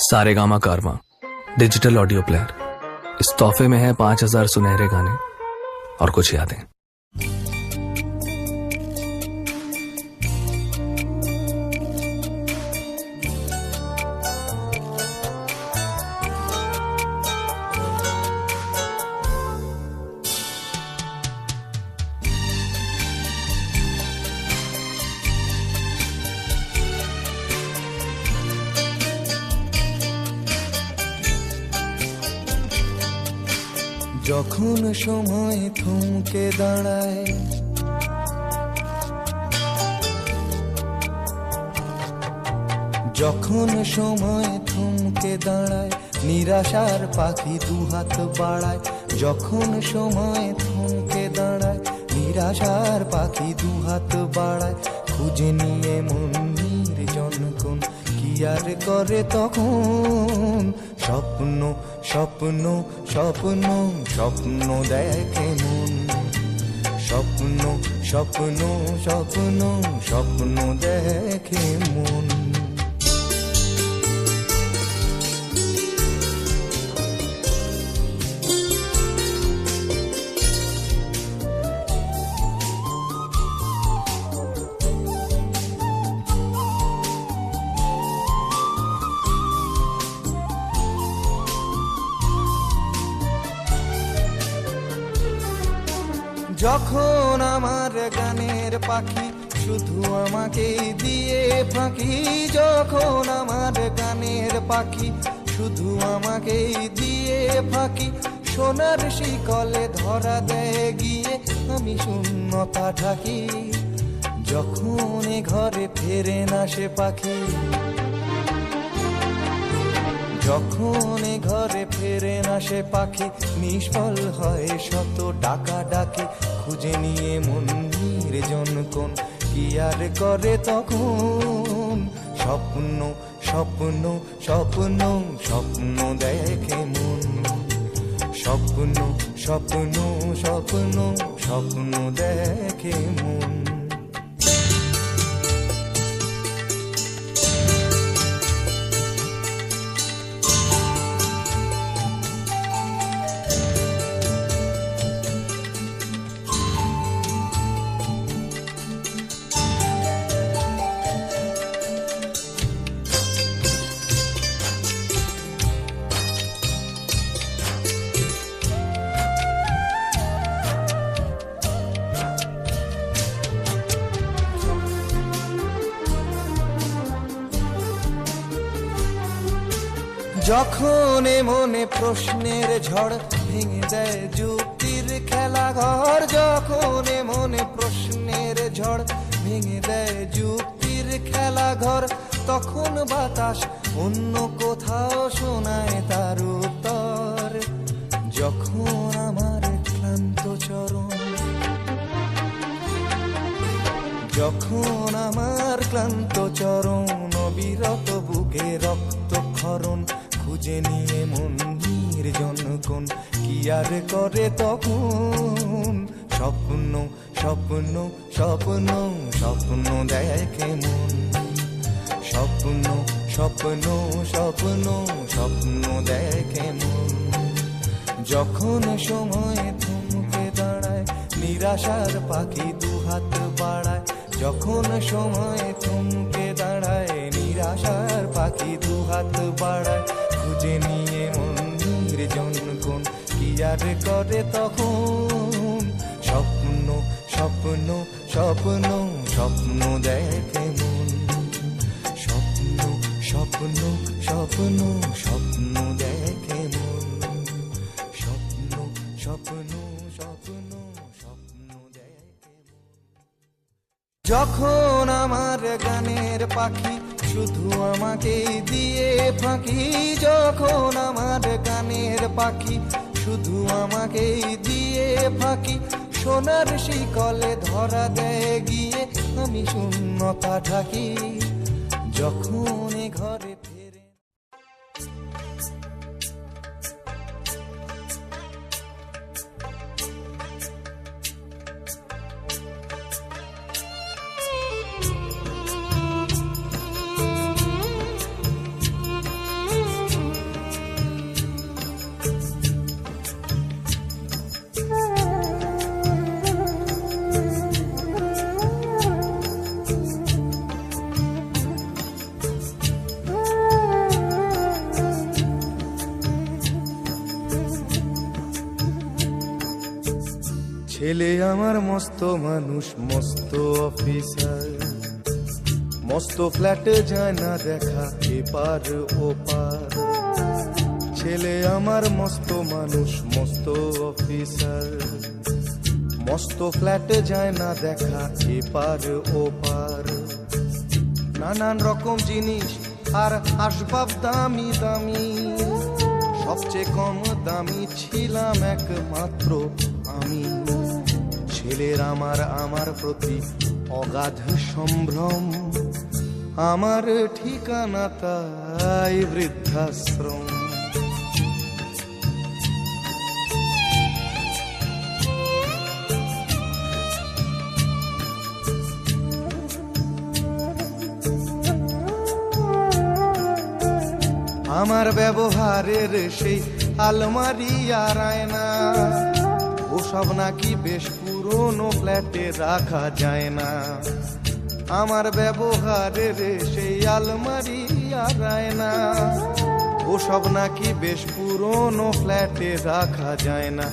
सारेगामा कारवां digital audio player. इस तोहफे में है 5000 सुनहरे गाने और कुछ यादें। যখন সময় থমকে দাঁড়ায়, যখন সময় থমকে দাঁড়ায়, নিরাশার পাখি দুহাত বাড়ায়। যখন সময় থমকে দাঁড়ায়, নিরাশার পাখি দুহাত বাড়ায়। খুঁজে নিয়ে মন নির্জন কোন কি আর করে তখন। স্বপ্ন স্বপ্ন স্বপ্ন স্বপ্ন দেখে মন। স্বপ্ন স্বপ্ন স্বপ্ন স্বপ্ন দেখে মন। যখন আমার গানের পাখি শুধু আমাকে দিয়ে ফাঁকি। যখন আমার গানের পাখি শুধু আমাকে দিয়ে ফাঁকি। সোনার শিকলে ধরা দেয় গিয়ে আমি শূন্যতা ঢাকি। যখন ঘরে ফেরে না সে পাখি, যখন ঘরে ফেরে না সে পাখি, নিষ্ফল হয় শত ডাকা ডাকি। খুঁজে নিয়ে মন নির্জন কোন কি আর করে তখন। স্বপ্ন স্বপ্ন স্বপ্ন স্বপ্ন দেখে মন। স্বপ্ন স্বপ্ন স্বপ্ন স্বপ্ন দেখে মন। যখন মনে প্রশ্নের ঝড় ভেঙে দেয় যুক্তির খেলা ঘর। যখন মনে প্রশ্নের ঝড় ভেঙে দেয় যুক্তির খেলা ঘর, তখন বাতাস অন্য কোথাও শোনায় তার উত্তর। যখন আমার ক্লান্ত চরণ, যখন আমার ক্লান্ত চরণ, অবিরত বুকে রক্ত ক্ষরণ। খুঁজে নিয়ে মন নির্জন কোন কি আর করে তখন। স্বপ্ন স্বপ্ন স্বপ্ন স্বপ্ন দেখে মন। স্বপ্ন স্বপ্ন স্বপ্ন স্বপ্ন দেখে মন। যখন সময় থমকে দাঁড়ায়, নিরাশার পাখি দুহাত বাড়ায়। যখন সময় থমকে দাঁড়ায়, নিরাশার পাখি দুহাত বাড়ায়। খুঁজে নিয়ে মন নির্জন কোন কি আর করে তখন। স্বপ্ন স্বপ্ন স্বপ্ন স্বপ্ন দেখে মন। স্বপ্ন স্বপ্ন স্বপ্ন স্বপ্ন দেখে মন। স্বপ্ন স্বপ্ন স্বপ্ন স্বপ্ন দেখে মন। যখন আমার গানের পাখি শুধু আমাকে দিয়ে ফাঁকি। যখন আমার গানের পাখি শুধু আমাকে দিয়ে ফাঁকি। সোনার শিকলে ধরা দেয় গিয়ে আমি শূন্যতা ঢাকি। যখন ঘরে ফেরে ছেলে আমার মস্ত মানুষ, মস্ত অফিসার, মস্ত ফ্ল্যাটে যায় না দেখা এপার ওপার। ছেলে আমার মস্ত মানুষ, মস্ত অফিসার, মস্ত ফ্ল্যাটে যায় না দেখা এপার ওপার। নানান রকম জিনিস আর আসবাব দামি দামি, সবচেয়ে কম দামি ছিলাম একমাত্র আমি। ছেলের আমার প্রতি অগাধ সম্ভ্রম, আমার ঠিকানা তাই বৃদ্ধাশ্রম। আমার ব্যবহারের সেই আলমারি আর আয়না, ওসব নাকি বেশ পুরনো ফ্ল্যাটে রাখা যায় না। আমার ব্যবহারের সেই আলমারি আর আয়না, ওসব নাকি বেশ পুরনো ফ্ল্যাটে রাখা যায় না।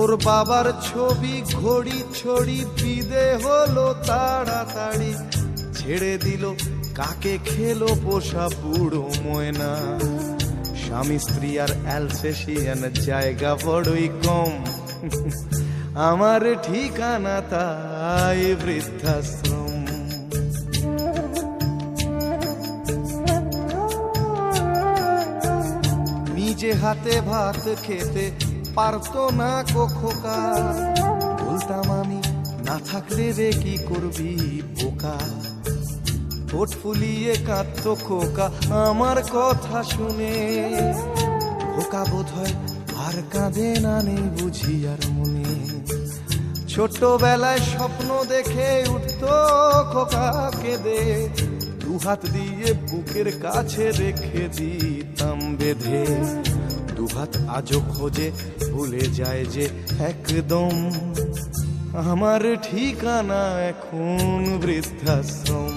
ওর বাবার ছবি ঘড়ি ছড়ি বিদে হলো তাড়াতাড়ি, ছেড়ে দিল কাকে খেলো পোষা বুড়ো ময়না। স্বামী স্ত্রী আর অ্যালসেশিয়ান জায়গা বড়ই কম, আমার ঠিকানা তাই বৃদ্ধাশ্রম। নিজে হাতে ভাত খেতে পারতো না খোকা, বলতাম আমি না থাকলে রে কি করবি বোকা। ঠোঁট ফুলিয়ে কাঁদতো খোকা আমার কথা শুনে, খোকা বোধ হয় আর কাঁদে না, নেই বুঝি আর মনে। ছোটবেলায় স্বপ্ন দেখে উঠতো খোকা কেঁদে, দুহাত দিয়ে বুকের কাছে রেখে দিতাম বেঁধে। দুহাত আজও খোঁজে ভুলে যায় যে একদম, আমার ঠিকানা এখন বৃদ্ধাশ্রম।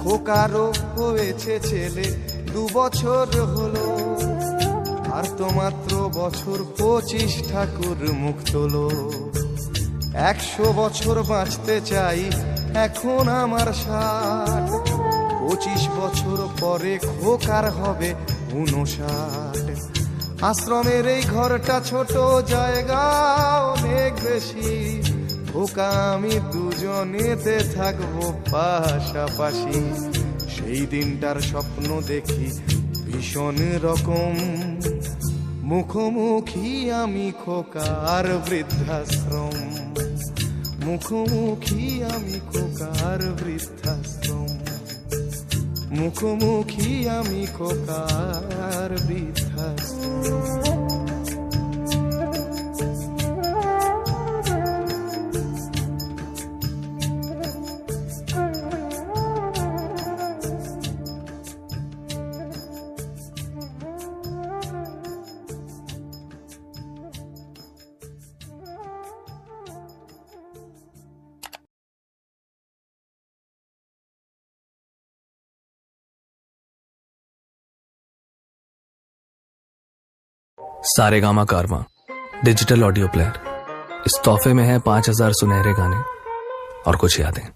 খোকারও হয়েছে ছেলে 2 বছর হলো, আর তো মাত্র বছর 25 ঠাকুর মুখ তোলো। 100 বছর বাঁচতে চাই এখন আমার 60, 25 বছর পরে খোকার হবে 59। আশ্রমের এই ঘরটা ছোট, জায়গা অনেক বেশি, খোকা আমি দুজনেতে থাকবো পাশাপাশি। সেই দিনটার স্বপ্ন দেখি ভীষণ রকম, মুখোমুখি আমি খোকার বৃদ্ধাশ্রম। মুখোমুখি আমি খোকার বৃদ্ধাশ্রম, মুখোমুখি আমি খোকার বৃদ্ধাশ্রম। सारेगामा कारवां डिजिटल ऑडियो प्लेयर। इस तोहफे में है 5000 सुनहरे गाने और कुछ यादें।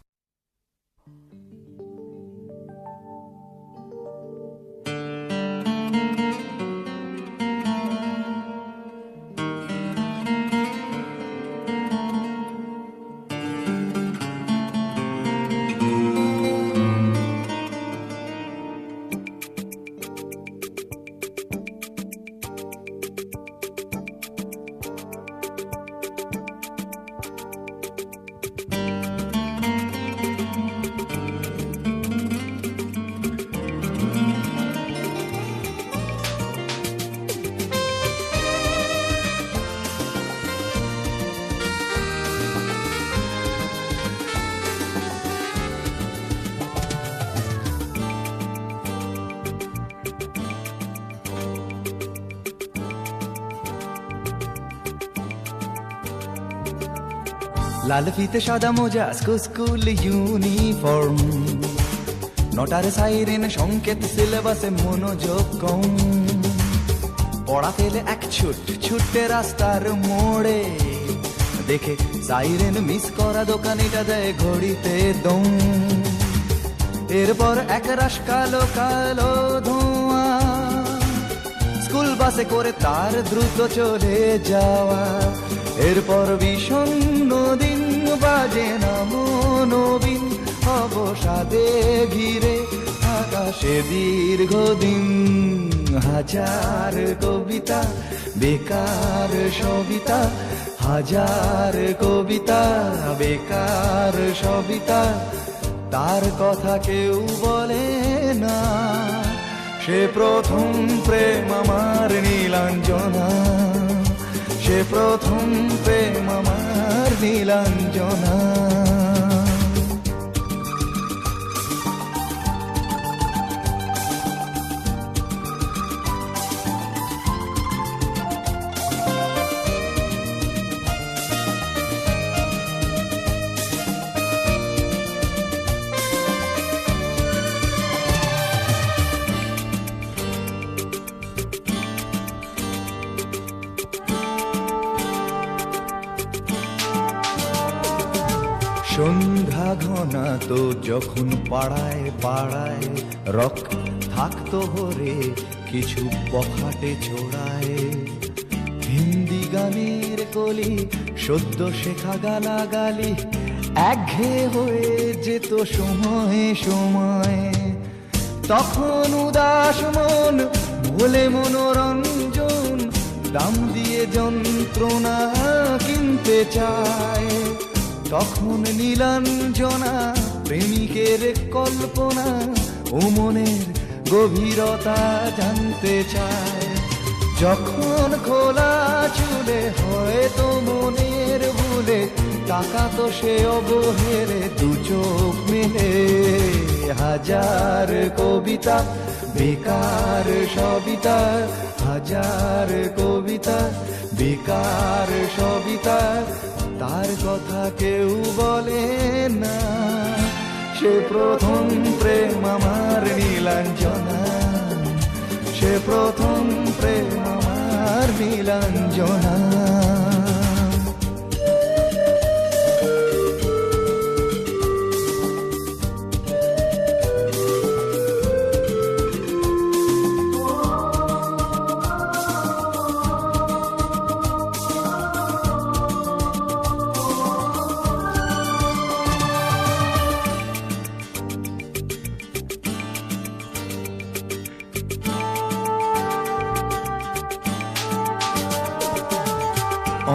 লাল ফিতে সাদা মোজা স্কুল ইউনিফর্ম, নটার সাইরেন সংকেত সিলেবাসে মনোযোগ কম। পড়া ফেলে এক ছুটে রাস্তার মোড়ে, দেখে সাইরেন মিস করা দোকানিটা দেয় ঘড়িতে দম। এরপর এক রাশ কালো কালো ধোঁয়া, স্কুল বাসে করে তার দ্রুত চলে যাওয়া। এরপর বিষণ্ণ দিন বাজে না মনোবিন, অবসাদে ঘিরে আকাশে দীর্ঘদিন। হাজার কবিতা বেকার সবিতা, হাজার কবিতা বেকার সবিতা, তার কথা কেউ বলে না। সে প্রথম প্রেম আমার নীলাঞ্জনা, সে প্রথম প্রেম আমার নীলাঞ্জনা। সন্ধ্যা ঘনা তো যখন পাড়ায় পাড়ায় রক থাকতো ভরে কিছু বখাটে ছোড়ায়। হিন্দি গানের কলি সদ্য শেখা গালাগালি একঘেয়ে হয়ে যেত সময়ে সময়ে। তখন উদাস মন ভোলে মনোরঞ্জন, দাম দিয়ে যন্ত্রণা কিনতে চায়। তখন নীলাঞ্জনা প্রেমিকের কল্পনা ও মনের গভীরতা জানতে চায়। যখন খোলা চুলে হয়তো মনের ভুলে, তাকাতো সে অবহেলে দু চোখ মেলে। হাজার কবিতা বেকার সবিতা, হাজার কবিতা বেকার সবিতা, তার কথা কেউ বলে না। সে প্রথম প্রেম আমার নীলাঞ্জনা, সে প্রথম প্রেম আমার নীলাঞ্জনা।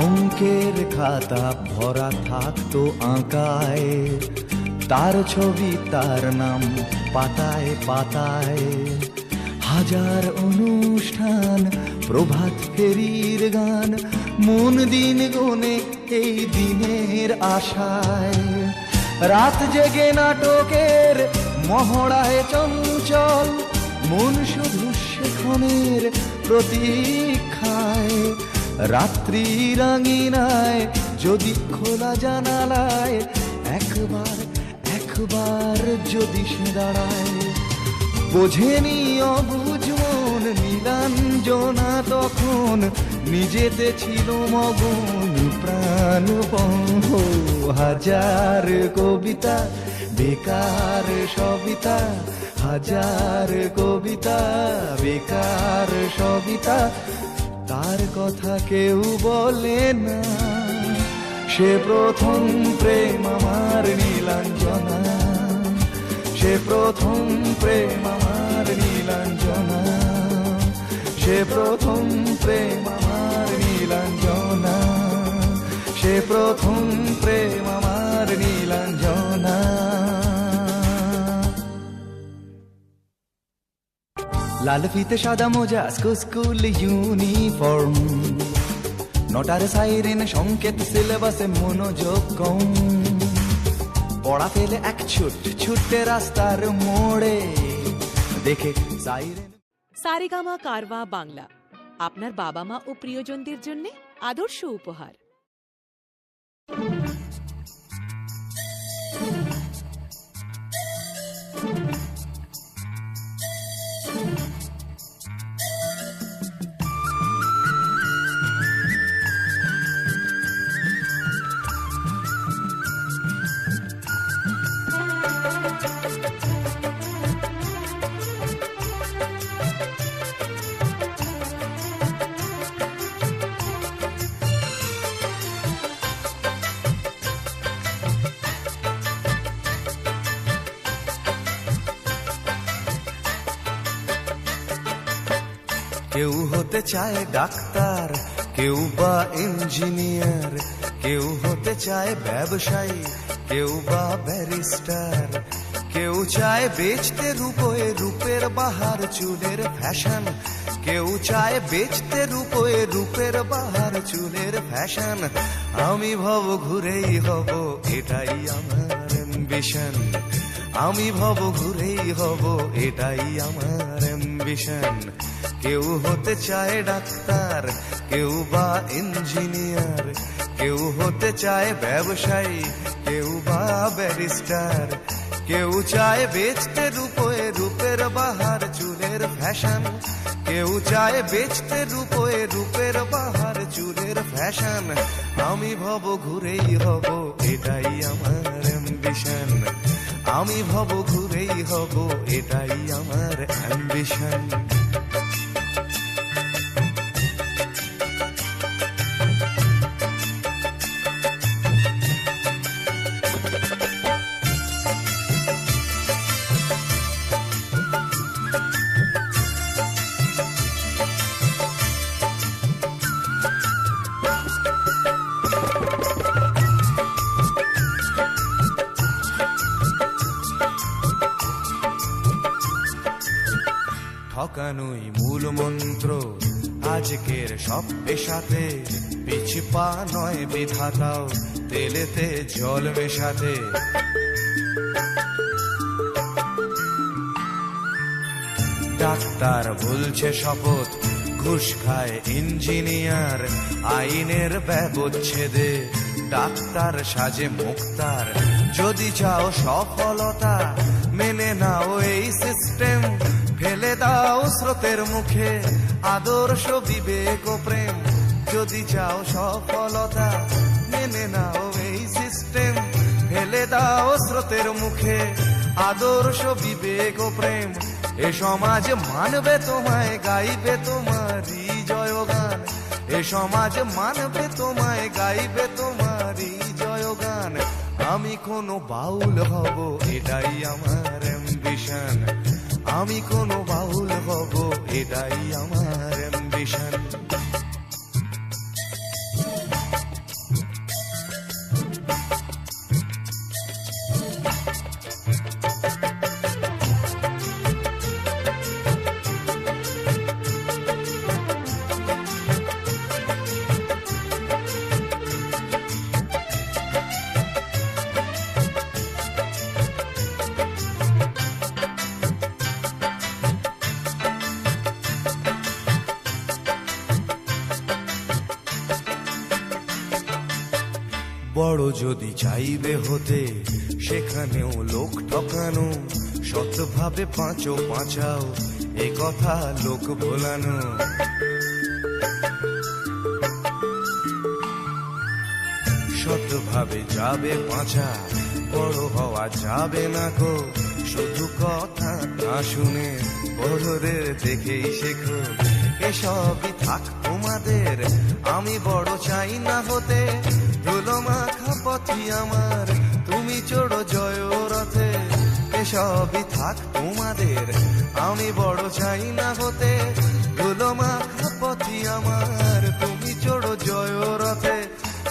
অঙ্কের খাতা ভরা থাকতো আঁকায়, তার ছবি তার নাম পাতায় পাতায়। হাজার অনুষ্ঠান প্রভাত ফেরির গান, মন দিন গুনে এই দিনের আশায়। রাত জেগে নাটকের মহড়ায় চঞ্চল, মন শুধু সেখানের প্রতীক্ষায়। রাত্রি রাঙিনায় যদি খোলা জানালায় একবার একবার যদি সে দাঁড়ায়। বোঝেনি অবুঝ মন নীলাঞ্জনা তখন, নিজেতে ছিল মগন প্রাণপণ। হাজার কবিতা বেকার সবিতা, হাজার কবিতা বেকার সবিতা, তার কথা কেউ বলে না। সে প্রথম প্রেম আমার নীলাঞ্জনা, সে প্রথম প্রেম আমার নীলাঞ্জনা, সে প্রথম প্রেম আমার নীলাঞ্জনা, সে প্রথম প্রেম আমার নীলাঞ্জনা। লাল ফিতে সাদা মোজা স্কুল ইউনিফর্ম, নটার সাইরেন সংকেত সিলেবাসে মনোযোগ কম। পড়া ফেলে এক ছুটে রাস্তার মোড়ে, দেখে সাইরেন। সারেগামা কারওয়া বাংলা আপনার বাবা মা ও প্রিয়জনদের জন্য আদর্শ উপহার। কেউ হতে চায় ডাক্তার, কেউ বা ইঞ্জিনিয়ার, কেউ হতে চায় ব্যবসায়ী, কেউ বা ব্যারিস্টার, কেউ চায় বেচতে রূপে রূপের বাহার চুলের ফ্যাশন, কেউ চায় বেচতে রূপে রূপের বাহার চুলের ফ্যাশন। আমি ভব ঘুরেই হব, এটাই আমার অ্যাম্বিশন। আমি ভব ঘুরেই হব, এটাই আমার অ্যাম্বিশন। কেউ হতে চায় ডাক্তার, কেউ বা ইঞ্জিনিয়ার, কেউ হতে চায় ব্যবসায়ী, কেউ বা ব্যারিস্টার, কেউ চায় বেচতে রূপে রূপের বাহার চুলের ফ্যাশন, কেউ চায় বেচতে রূপে রূপের বাহার চুলের ফ্যাশন। আমি ভব ঘুরেই হব, এটাই আমার অ্যাম্বিশন। আমি ভব ঘুরেই হব, এটাই আমার অ্যাম্বিশন। ঠকানোই মূল মন্ত্র আজকের সব পেশাতে, পিছু পা নয় বিধাতাও তেলেতে জল মেশাতে। ডাক্তার বলছে শপথ, ঘুষ খায় ইঞ্জিনিয়ার, আইনের ব্যবচ্ছেদে ডাক্তার সাজে মুক্তার। যদি চাও সফলতা মেনে নাও এই সিস্টেম, ফেলে দাও স্রোতের মুখে আদর্শ বিবেক ও প্রেম। যদি চাও সফলতা মেনে নাও এই সিস্টেম, ফেলে দাও স্রোতের মুখে আদর্শ বিবেক ও প্রেম। এ সমাজ মানবে তোমায়, গাইবে তোমারই জয়গান। এ সমাজ মানবে তোমায়, গাইবে তোমারই জয়গান। আমি কোনো বাউল হব, এটাই আমার অ্যাম্বিশন। আমি কোনো বাউল হব, এটাই আমার অ্যাম্বিশন। বড় যদি চাইবে হতে, সেখানেও লোক ঠকানো, সৎভাবে পাঁচো পাঁচাও, এ কথা লোক ভোলানো। সৎভাবে যাবে পাঁচা, বড় হওয়া যাবে না গো। শুধু কথা না শুনে বড়দের দেখেই শেখো। এসবই থাক তোমাদের, আমি বড় চাই না হতে। ধুলো মাখা পথই আমার, তুমি চড়ো জয় রথে। এসবই থাক তোমাদের, আমি বড় চাই না হতে। ধুলো মাখা পথই আমার, তুমি চড়ো জয় রথে।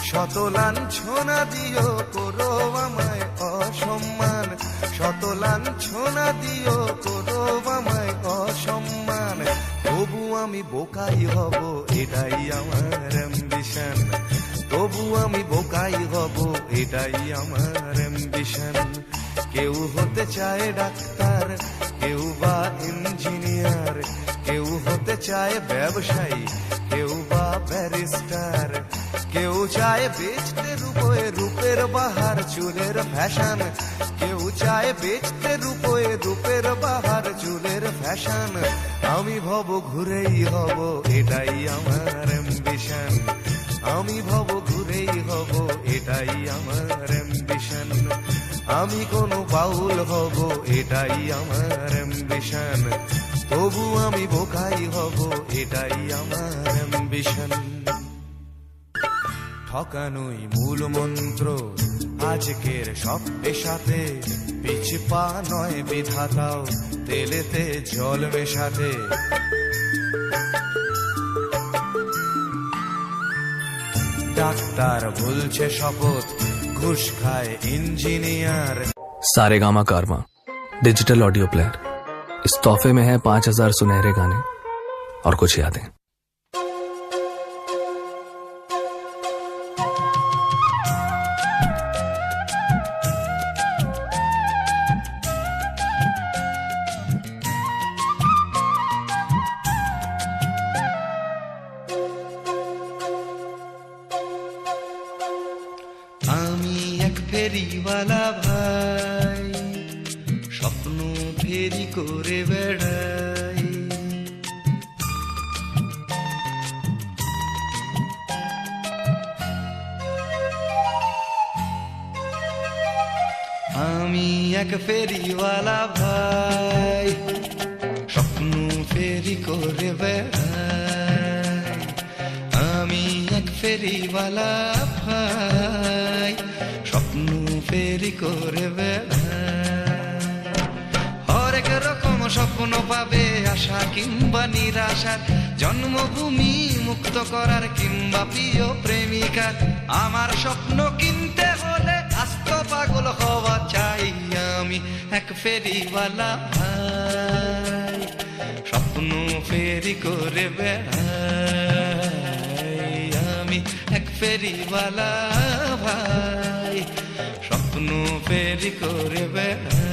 শত লাঞ্ছনা দিও করো আমায় অসম্মান, শত লাঞ্ছনা দিও করো আমায় অসম্মান। তবু আমি বোকাই হব, এটাই আমার অ্যাম্বিশন। তবু আমি বোকাই হব, এটাই আমার অ্যাম্বিশন। কেউ হতে চায় ডাক্তার, কেউ বা ইঞ্জিনিয়ার, কেউ হতে চায় ব্যবসায়ী, কেউ বা ব্যারিস্টার, কেউ চায় বেচতে রূপে রূপের বাহার চুলের ফ্যাশন, কেউ চায় বেচতে রূপে রূপের বাহার চুলের ফ্যাশন। আমি ভব ঘুরেই হব, এটাই আমার অ্যাম্বিশন। আমি ভব ঘুরেই হব, এটাই আমার অ্যাম্বিশন। আমি কোনো বাউল হব, এটাই আমার অ্যাম্বিশন। তবু আমি বোকাই হব, এটাই আমার অ্যাম্বিশন। ঠকানোই মূল মন্ত্র আজকের সব পেশাতে, পিছু পা নয় বিধাতাও তেলেতে জল মেশাতে। ডাক্তার বলছে শপথ, ঘুষ খায় ইঞ্জিনিয়ার। सारेगामा कारवा डिजिटल ऑडियो प्लेयर। इस तोहफे में है 5000 सुनहरे गाने और कुछ यादें। আমি এক ফেরিওয়ালা ভাই, স্বপ্ন ফেরি করে বেড়াই। আমি এক ফেরিওয়ালা ভাই, স্বপ্ন ফেরি করে বেড়াই। আমি এক ফেরিওয়ালা ভাই, স্বপ্ন ফেরি করে বেড়াই। হরেক রকম স্বপ্ন পাবে, আশা কিংবা নিরাশার, জন্মভূমি মুক্ত করার কিংবা প্রিয় প্রেমিকার। আমার স্বপ্ন কিনতে হলে আস্ত পাগল হওয়া চাই। আমি এক ফেরিওয়ালা ভাই, স্বপ্ন ফেরি করে বেড়াই। আমি এক ফেরিওয়ালা ভাই, স্বপ্ন ফেরি করে বেড়াই।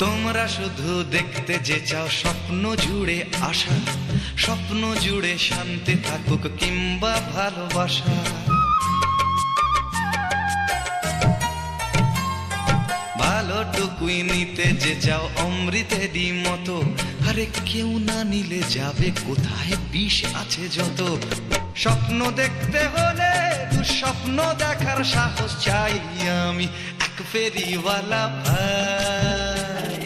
তোমরা শুধু দেখতে যে চাও স্বপ্ন জুড়ে আশা, স্বপ্ন জুড়ে শান্তি থাকুক কিংবা ভালোবাসা। ভালোটুকুই নিতে যে চাও অমৃতেরই মতো, আরে কেউ না নিলে যাবে কোথায়, বিষ আছে যত। স্বপ্ন দেখতে হলে দুঃস্বপ্ন দেখার সাহস চাই। আমি এক ফেরিওয়ালা ভাই,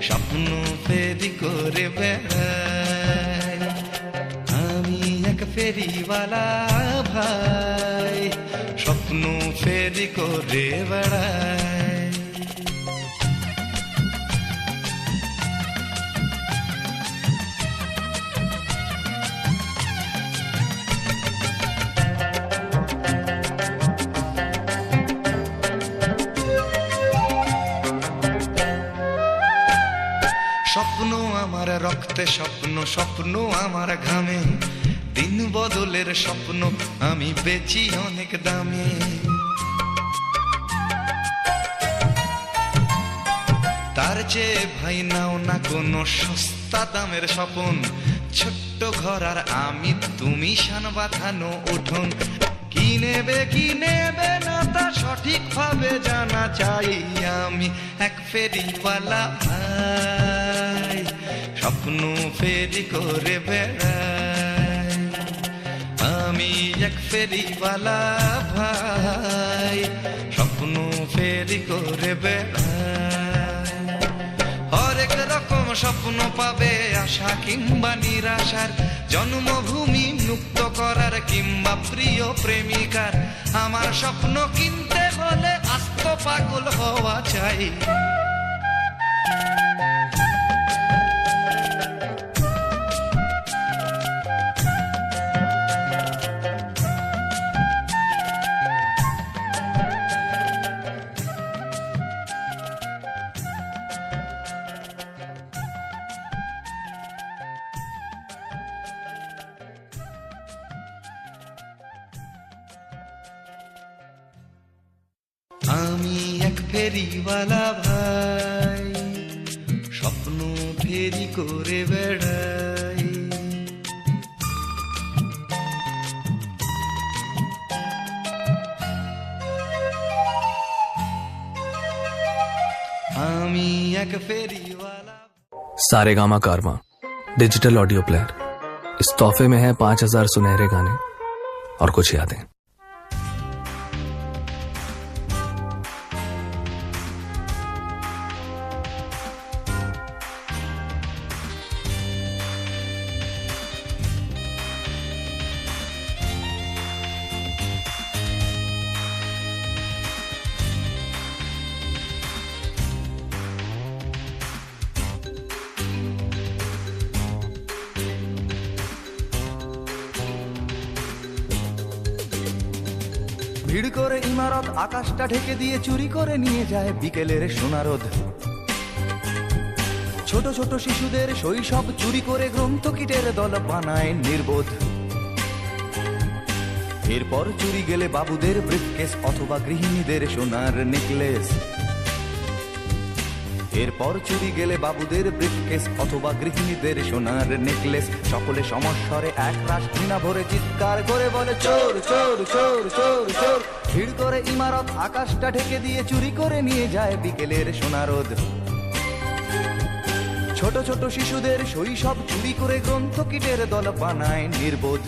স্বপ্ন ফেরি করে বেড়াই। আমি এক ফেরিওয়ালা ভাই, স্বপ্ন ফেরি করে বেড়াই। স্বপ্ন আমার রক্তে, স্বপ্ন স্বপ্ন আমার ঘামে, দিন বদলের স্বপ্ন আমি বেচি অনেক দামে। তার চেয়ে ভাই নাও না কোনো সস্তা দামের স্বপন, ছোট্ট ঘর আর আমি তুমি শান বাঁধানো উঠোন। কি নেবে না তা সঠিক ভাবে জানা চাই। আমি এক ফেরিওয়ালা ভাই, স্বপ্ন ফেরি করে বেড়াই। আমি এক ফেরিওয়ালা ভাই, স্বপ্ন ফেরি করে বেড়াই। হরেক রকম স্বপ্ন পাবে, আশা কিংবা নিরাশার, জন্মভূমি মুক্ত করার কিংবা প্রিয় প্রেমিকার। আমার স্বপ্ন কিনতে হলে আস্ত পাগল হওয়া চাই। আমি এক ফেরিওয়ালা ভাই, স্বপ্ন ফেরি করে বেড়াই। আমি এক ফেরিওয়ালা। सारेगामा कारवा डिजिटल ऑडियो प्लेयर। इस तोहफे में है 5000 सुनहरे गाने और कुछ यादें। ভিড় করে ইমারত আকাশটা ঢেকে দিয়ে চুরি করে নিয়ে যায় বিকেলের সোনারোদ। ছোট ছোট শিশুদের শৈশব চুরি করে গ্রন্থকিটের দল বানায় নির্বোধ। এরপর চুরি গেলে বাবুদের ব্রিফকেস অথবা গৃহিণীদের সোনার নেকলেস। এরপর চুরি গেলে বাবুদের ব্রিফকেস অথবা গৃহিণীদের সোনার নেকলেস। সকলে সমস্বরে এক রাশ ঘৃণা ভরে চিৎকার করে বলে চোর চোর চোর চোর চোর। ভিড় করে ইমারত আকাশটা ঢেকে দিয়ে চুরি করে নিয়ে যায় বিকেলের সোনারোদ। ছোট ছোট শিশুদের শৈশব চুরি করে গ্রন্থকিটের দল বানায় নির্বোধ।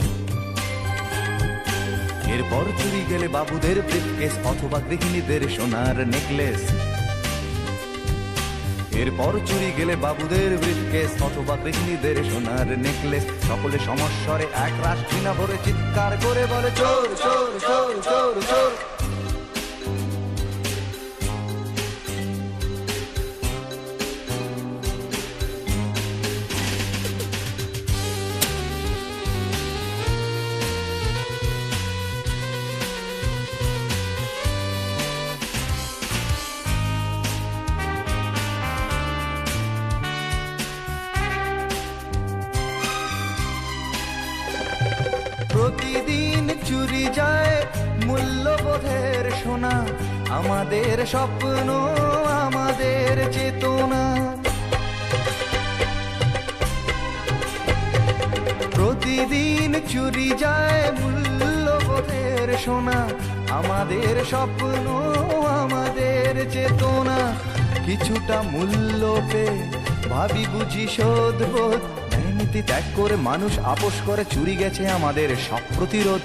এরপর চুরি গেলে বাবুদের ব্রিফকেস অথবা গৃহিণীদের সোনার নেকলেস। এরপর চুরি গেলে বাবুদের ব্রিফকেস অথবা গৃহিণীদের সোনার নেকলেস। সকলে সমস্বরে এক রাশ ঘৃণা ভরে চিৎকার করে বলে চোর চোর চোর চোর চোর। প্রতিদিন চুরি যায় মূল্যবোধের সোনা, আমাদের স্বপ্ন আমাদের চেতনা। প্রতিদিন চুরি যায় মূল্যবোধের সোনা, আমাদের স্বপ্ন আমাদের চেতনা। কিছুটা মূল্য পেয়ে ভাবি বুঝি শোধবোধ, নীতি ত্যাগ করে মানুষ আপোষ করে চুরি গেছে আমাদের সব প্রতিরোধ।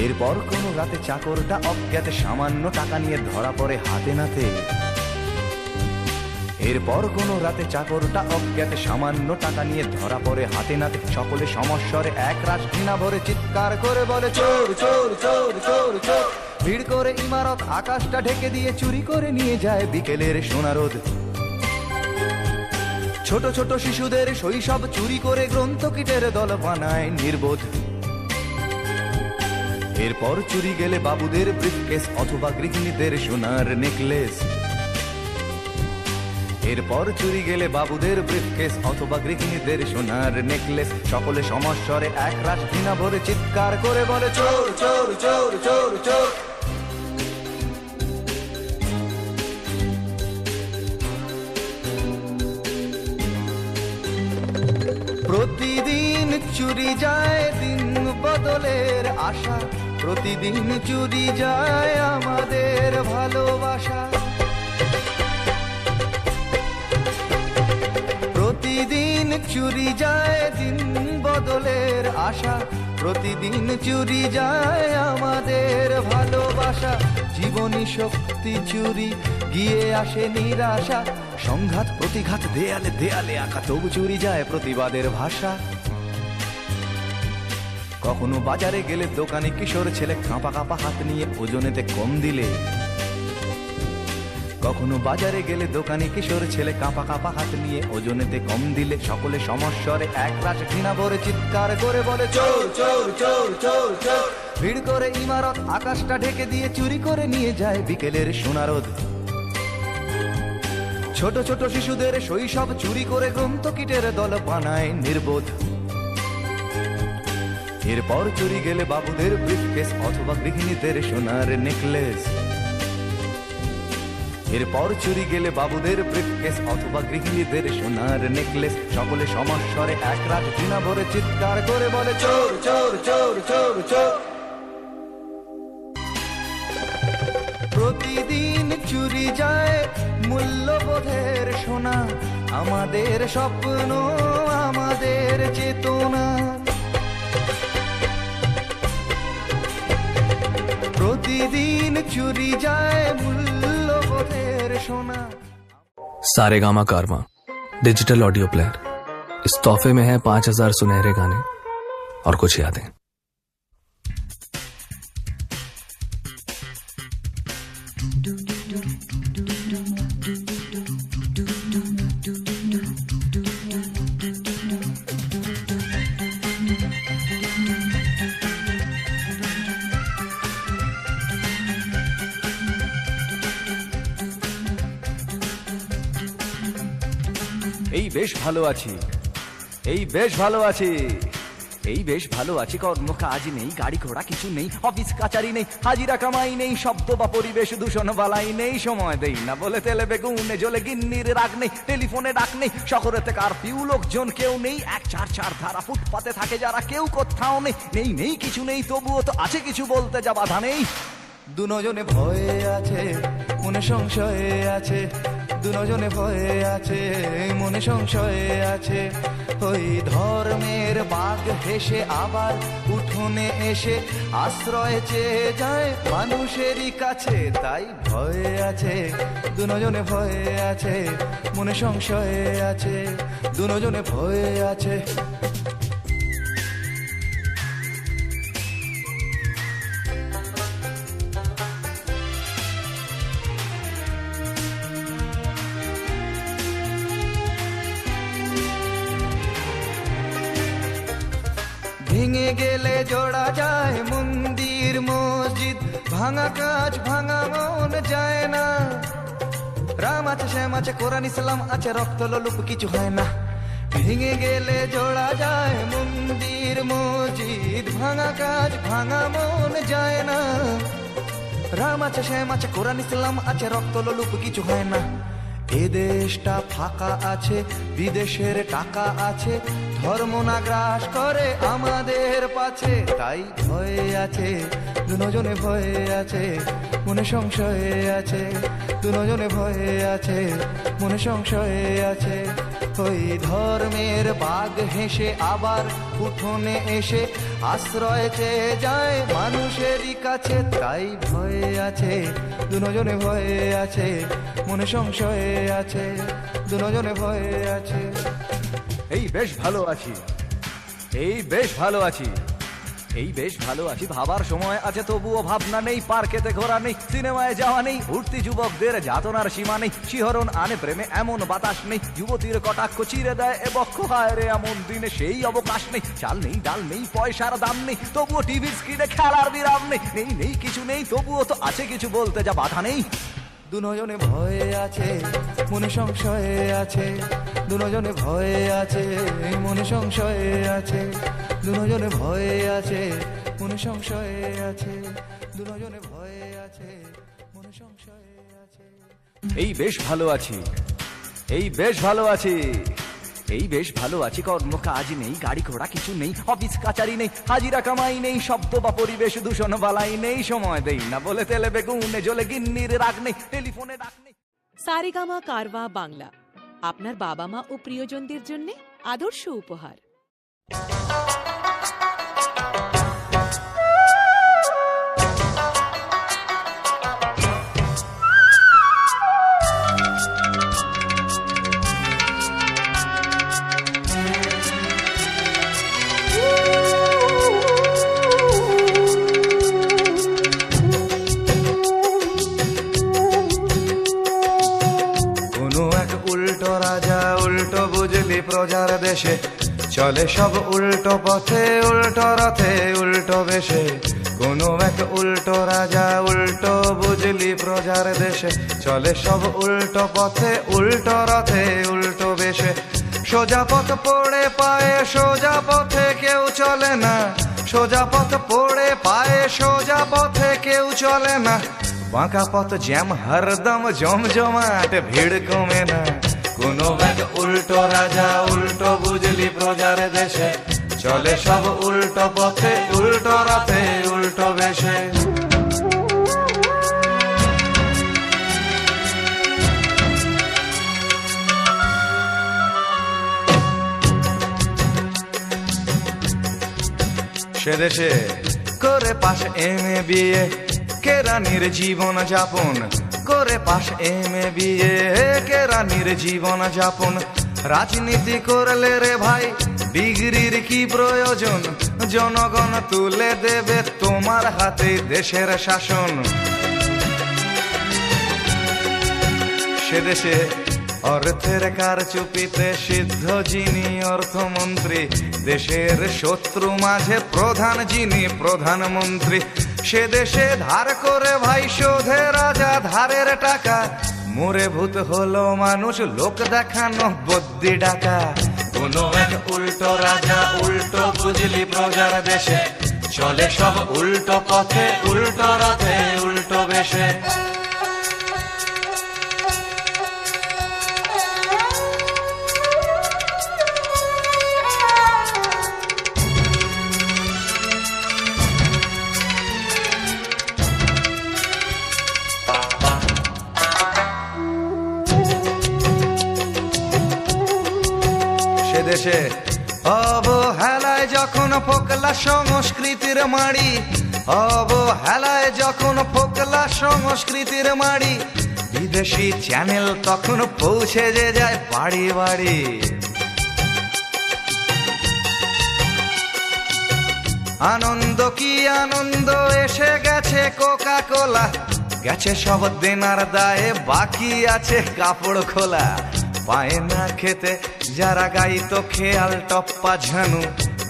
এরপর কোন রাতে চাকরটা অজ্ঞাতে সামান্য টাকা নিয়ে ধরা পড়ে হাতে নাতে। এরপর কোন রাতে চাকরটা অজ্ঞাতে সামান্য টাকা নিয়ে ধরা পড়ে হাতে নাতে। সকলে সমস্বরে এক রাশ ঘৃণা ভরে চিৎকার করে বলে চোর চোর চোর চোর চোর। ভিড় করে ইমারত আকাশটা ঢেকে দিয়ে চুরি করে নিয়ে যায় বিকেলের সোনারোদ। ছোট ছোট শিশুদের শৈশব চুরি করে গ্রন্থকিটের দল বানায় নির্বোধ। এরপর চুরি গেলে বাবুদের ব্রিফকেস অথবা গৃহিণীদের সোনার নেকলেস। এরপর চুরি গেলে বাবুদের ব্রিফকেস অথবা গৃহিণীদের সোনার নেকলেস। সকলে সমস্বরে এক রাশ ঘৃণা ভরে চিৎকার করে বলে চোর চোর চোর চোর চোর। প্রতিদিন চুরি যায় দিন বদলের আশা, প্রতিদিন চুরি যায় আমাদের ভালোবাসা। প্রতিদিন চুরি যায় দিন বদলের আশা, প্রতিদিন চুরি যায় আমাদের ভালোবাসা। জীবনী শক্তি চুরি গিয়ে আসে নিরাশা, সংঘাত প্রতিঘাত দেয়ালে দেয়ালে আঁকা, তবু চুরি যায় প্রতিবাদের ভাষা। কখনো বাজারে গেলে দোকানে কিশোর ছেলে কাঁপা কাঁপা হাত নিয়ে ওজনেতে কম দিলে। কখনো বাজারে গেলে দোকানে কিশোর ছেলে কাঁপা কাঁপা হাত নিয়ে ওজনেতে কম দিলে। সকলে সমস্বরে এক রাশ ঘৃণা ভরে চিৎকার করে বলে চোর চোর চোর চোর চোর। ভিড় করে ইমারত আকাশটা ঢেকে দিয়ে চুরি করে নিয়ে যায় বিকেলের সোনারোদ। ছোট ছোট শিশুদের শৈশব চুরি করে গ্রন্থকিটের দল বানায় নির্বোধ। এরপর চুরি গেলে বাবুদের ব্রিফকেস অথবা গৃহিণীদের সোনার নেকলেস। এরপর চুরি গেলে বাবুদের ব্রিফকেস অথবা গৃহিণীদের সোনার নেকলেস। সকলে সমস্বরে এক রাত ঘৃণা ভরে চিৎকার করে বলে চোর চোর চোর চোর চোর। প্রতিদিন চুরি যায় মূল্যবোধের সোনা, আমাদের স্বপ্ন আমাদের চেতনা। প্রতিদিন চুরি যায় মূল্যবোধের সোনা। सारेगामा कारवा डिजिटल ऑडियो प्लेयर। इस तोहफे में है 5000 सुनहरे गाने और कुछ यादें। এই বেশ ভালো আছি, এই বেশ ভালো আছি, এই বেশ ভালো আছি। কর্ম কাজ নেই, গাড়ি ঘোড়া কিছু নেই, অফিস কাচারি নেই, হাজিরা কামাই নেই, শব্দ বা পরিবেশ দূষণ বালাই নেই। সময় দেই না বলে তেলে বেগুনে জ্বলে গিন্নির রাগ নেই, টেলিফোনে ডাক নেই, শহরেতে কারফিউ লোকজন কেউ নেই, 1-4-4 ধারা ফুটপাতে থাকে যারা কেউ কোথাও নেই। নেই নেই কিছু নেই, তবুও তো আছে কিছু, বলতে যা বাধা নেই। দুজনে ভয়ে আছে, মনে সংশয়ে আছে, দুজনে ভয়ে আছে, মনে সংশয়ে আছে। ওই ধর্মের বাঘ হেসে আবার উঠোনে এসে আশ্রয় চেয়ে যায় মানুষেরই কাছে। তাই ভয়ে আছে, দুজনে ভয়ে আছে, মনে সংশয়ে আছে, দুজনে ভয়ে আছে। ভেঙে গেলে জোড়া যায় মন্দির মসজিদ, ভাঙা কাজ ভাঙা মন যায় না। রাম আছে, শ্যাম আছে, কোরআন ইসলাম আছে, রক্ত লোলুপ কিছু হয় না। ভেঙে গেলে জোড়া যায় মন্দির মসজিদ, ভাঙা কাজ ভাঙা মন যায় না। রাম আছে, শ্যাম আছে, কোরআন ইসলাম আছে, রক্ত লোলুপ কিছু হয় না। এ দেশটা ফাঁকা আছে, বিদেশের টাকা আছে, ধর্ম না গ্রাস করে আমাদের পাছে। তাই ভয়ে আছে, দুজনে ভয়ে আছে, মনে সংশয়ে আছে, দুজনে ভয়ে আছে, মনে সংশয়ে আছে। ওই ধর্মের বাঘ হেসে আবার উঠোনে এসে আশ্রয় চেয়ে যায় মানুষেরই কাছে। তাই ভয়ে আছে, দুজনে ভয়ে আছে, মনে সংশয়ে আছে, দুজনে ভয়ে আছে। এই বেশ ভালো আছি, এই বেশ ভালো আছি, এই বেশ ভালো আছি। ভাবার সময় আছে তবুও ভাবনা নেই, পার্কেতে ঘোরা নেই, সিনেমায় যাওয়া নেই, উঠতি যুবকদের যাতনার সীমা নেই, শিহরণ আনে প্রেমে এমন বাতাস নেই, যুবতীর কটাক্ষ চিরে দেয় এ বক্ষ। হায় রে এমন দিনে সেই অবকাশ নেই, চাল নেই ডাল নেই, পয়সার দাম নেই, তবুও টিভির স্ক্রিনে খেলার বিরাম নেই। নেই নেই কিছু নেই, তবুও তো আছে কিছু, বলতে যা বাধা নেই। দুজনে ভয়ে আছে, মনে সংশয়ে আছে, দুজনে ভয়ে আছে, মনে সংশয়ে আছে, দুজনে ভয়ে আছে, মনে সংশয়ে আছে, দুজনে ভয়ে আছে, মনে সংশয়ে আছে। এই বেশ ভালো আছি, এই বেশ ভালো আছি, এই বেশ ভালো আছি। কর্ম কাজ নেই, গাড়ি ঘোড়া কিছু নেই, অফিস কাচারি নেই, হাজিরা কামাই নেই, শব্দ বা পরিবেশ দূষণ বালাই নেই। সময় দেই না বলে তেলে বেগুনে জ্বলে গিন্নির রাগ নেই, টেলিফোনে ডাক নেই। সারেগামা কারওয়া বাংলা আপনার বাবা মা ও প্রিয়জনদের জন্য আদর্শ উপহার। প্রজার দেশে চলে সব উল্টো পথে, উল্টো রথে উল্টো বেশে। কোনো এক উল্টো রাজা উল্টো বুঝলি প্রজার দেশে চলে সব উল্টো পথে, উল্টো রথে উল্টো বেশে। সোজা পথ পড়ে পায়ে সোজা পথে কেউ চলে না, সোজা পথ পড়ে পায়ে সোজা পথে কেউ চলে না। বাঁকা পথ জ্যাম হরদম জমজমাট, ভিড় কমে না। কোনো এক উল্টো রাজা উল্টো বুঝলি প্রজার দেশে চলে সব উল্টো পথে, উল্টো রথে উল্টো বেশে। সে দেশে করে পাশ এমএ বিয়ে, কেরানির জীবন যাপন করে পাশ এমএ বিয়ে, কেরানির জীবন যাপন। রাজনীতি করলে রে ভাই ডিগ্রির কি প্রয়োজন, জনগণ তুলে দেবে তোমার হাতে দেশের শাসন। সে দেশে অর্থের কারচুপিতে সিদ্ধ যিনি অর্থমন্ত্রী, দেশের শত্রু মাঝে প্রধান যিনি প্রধানমন্ত্রী। সে দেশে ধার করে ভাই শোধে রাজা ধারের টাকা, মোরে ভূত হলো মানুষ লোক দেখানো বদ্যি ডাকা, কোনো এক উল্টো রাজা উল্টো বুঝলি প্রজার দেশে, চলে সব উল্টো পথে উল্টো রথে উল্টো বেশে। দেশে অবহেলায় যখন ফোকলা সংস্কৃতির মাড়ি, অবহেলায় যখন ফোকলা সংস্কৃতির মাড়ি, বিদেশি চ্যানেল তখন পৌঁছে যে যায় বাড়ি বাড়ি। আনন্দ কি আনন্দ এসে গেছে কোকা কোলা, গেছে সব দেনার দায়ে বাকি আছে কাপড় খোলা। পায় না খেতে যারা গাইতো খেয়াল টপ্পা ঝানু,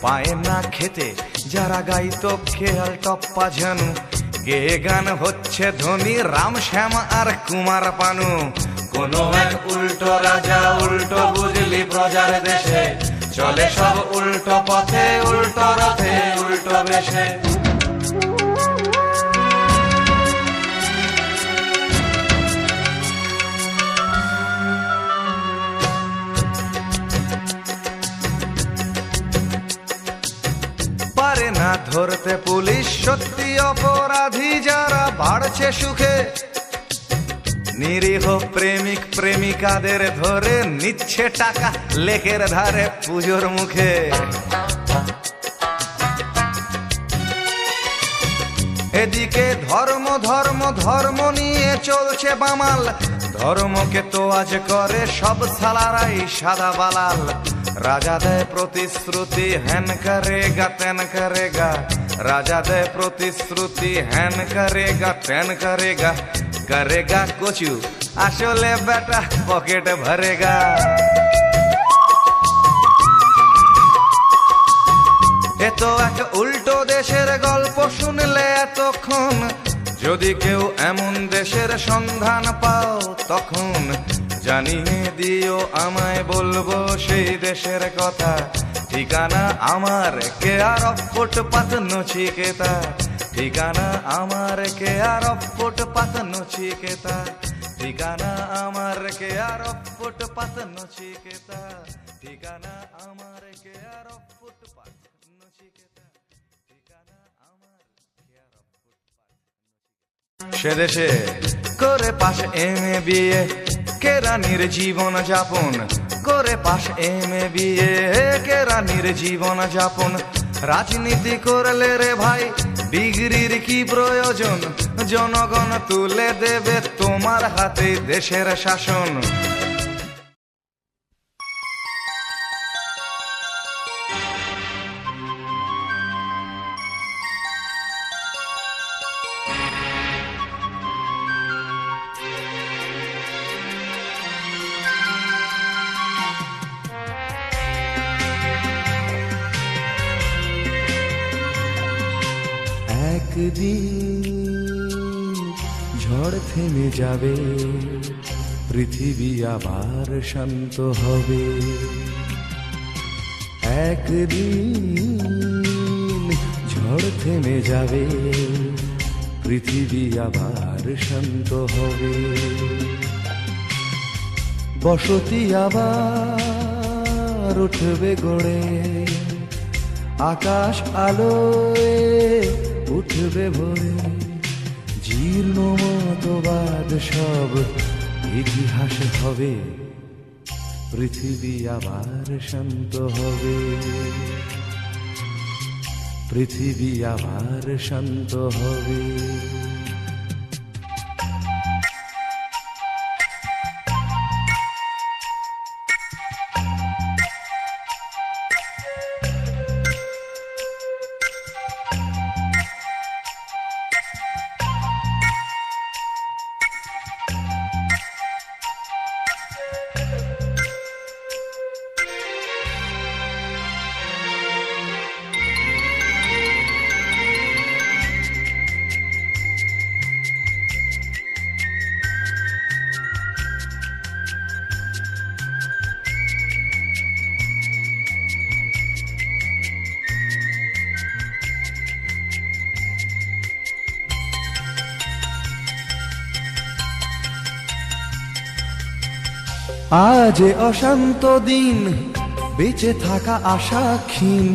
পায় না খেতে যারা গাইতো খেয়াল টপ্পা ঝানু, গে গান হচ্ছে ধনী রাম শ্যাম আর কুমার পানু। কোনো এক উল্টো রাজা উল্টো বুঝলি প্রজার দেশে, চলে সব উল্টো পথে উল্টো রথে উল্টো বেশে। পারে না ধরতে পুলিশ সত্যি অপরাধী যারা বাড়ছে সুখে, নিরীহ প্রেমিক প্রেমিকাদের ধরে নিচ্ছে টাকা লেকের ধারে পুজোর মুখে। এদিকে ধর্ম ধর্ম ধর্ম নিয়ে চলছে বামাল, ধর্মকে তো আজ করে সব সালারাই সাদা বালাল। রাজা দেয় প্রতিশ্রুতি হ্যান করেগা তেন করেগা, রাজা দেয় প্রতিশ্রুতি হ্যান করেগা তেন করেগা, করেগা কচু আসলে বেটা পকেট ভরেগা। এত এক উল্টো দেশের গল্প শুনলে এতক্ষণ, যদি কেউ এমন দেশের সন্ধান পাও তখন জানিয়ে দিও আমায়, বলবো সেই দেশের কথা। ঠিকানা আমার কেয়ার অফ ফুটপাত নচিকেতা, ঠিকানা আমার কেয়ার অফ ফুটপাত নচিকেতা, ঠিকানা আমার কেয়ার অফ ফুটপাত নচিকেতা, ঠিকানা আমার কেয়ার অফ ফুটপাত নচিকেতা, ঠিকানা আমার কেয়ার অফ ফুটপাত। সে দেশে করে পাশ এমএ বিয়ে কেরানির জীবন যাপন, করে পাশ এমএ বিয়ে কেরানির জীবন যাপন। রাজনীতি করলে রে ভাই ডিগ্রির কি প্রয়োজন, জনগণ তুলে দেবে তোমার হাতে দেশের শাসন। একদিন ঝড় থেমে যাবে, পৃথিবী আবার শান্ত হবে। একদিন ঝড় থেমে যাবে, পৃথিবী আবার শান্ত হবে। বসতি আবার উঠবে গড়ে, আকাশ আলোয় উঠবে ভরে। জীর্ণ মতবাদ সব ইতিহাস হবে, পৃথিবী আবার শান্ত হবে, পৃথিবী আবার শান্ত হবে। আজ এ অশান্ত দিন, বেঁচে থাকা আশা ক্ষীণ,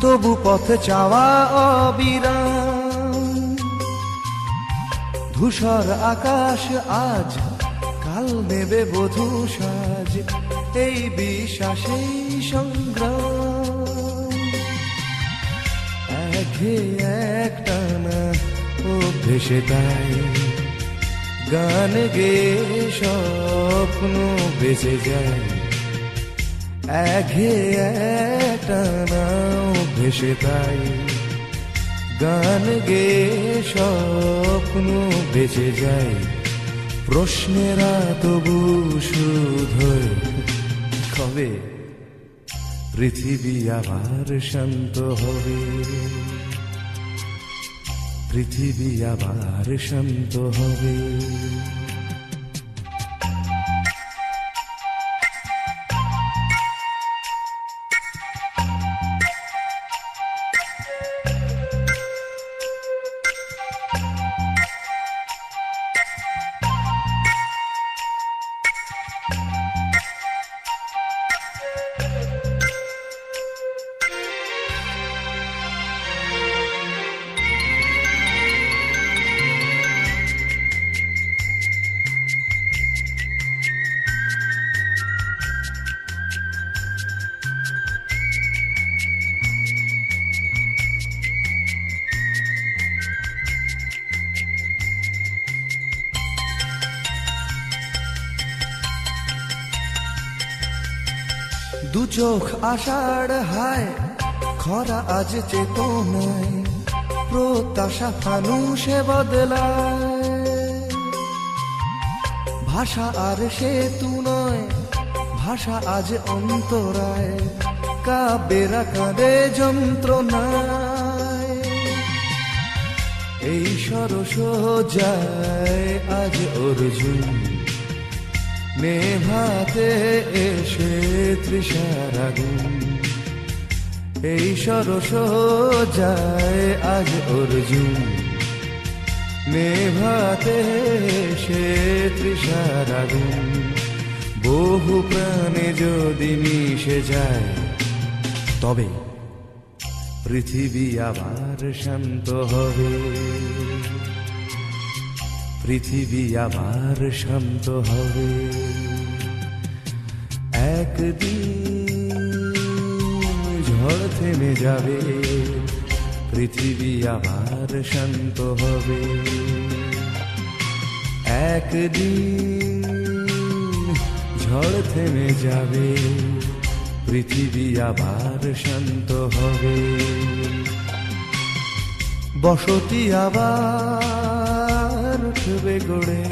তবু পথ চাওয়া অবিরাম। ধূসর আকাশ আজ, কাল নেবে বধূ সাজ, এই বিশ্বাসেই সংগ্রাম। একটানা অভ্যেসে তাই গান গেয়ে স্বপ্ন বেঁচে যায়। একটানা অভ্যেসে তাই গান গেয়ে স্বপ্ন বেঁচে যায়। প্রশ্নেরা তবু শুধোয়, কবে পৃথিবী আবার শান্ত হবে, পৃথিবী আবার শান্ত হবে। দু চোখ আষাঢ় হায়, খরা আজ চেতনায়, প্রত্যাশা ফানুষে বদলায়। ভাষা আর সেতু নয়, ভাষা আজ অন্তরায়, কাব্যেরা কাঁদে যন্ত্রণায়। এই সরস যায় আজ অর্জুন, নেভাতে এসে তৃষার আগুন। এই সরস যায় আজ অর্জুন, নেভাতে এসে তৃষার আগুন। বহু প্রাণে যদি মিশে যায়, তবে পৃথিবী আবার শান্ত হবে, পৃথিবী আবার শান্ত হবে। একদিন ঝড় থেমে যাবে, পৃথিবী আবার শান্ত হবে। একদিন ঝড় থেমে যাবে, পৃথিবী আবার শান্ত হবে। বসতি আবার উঠবে গড়ে,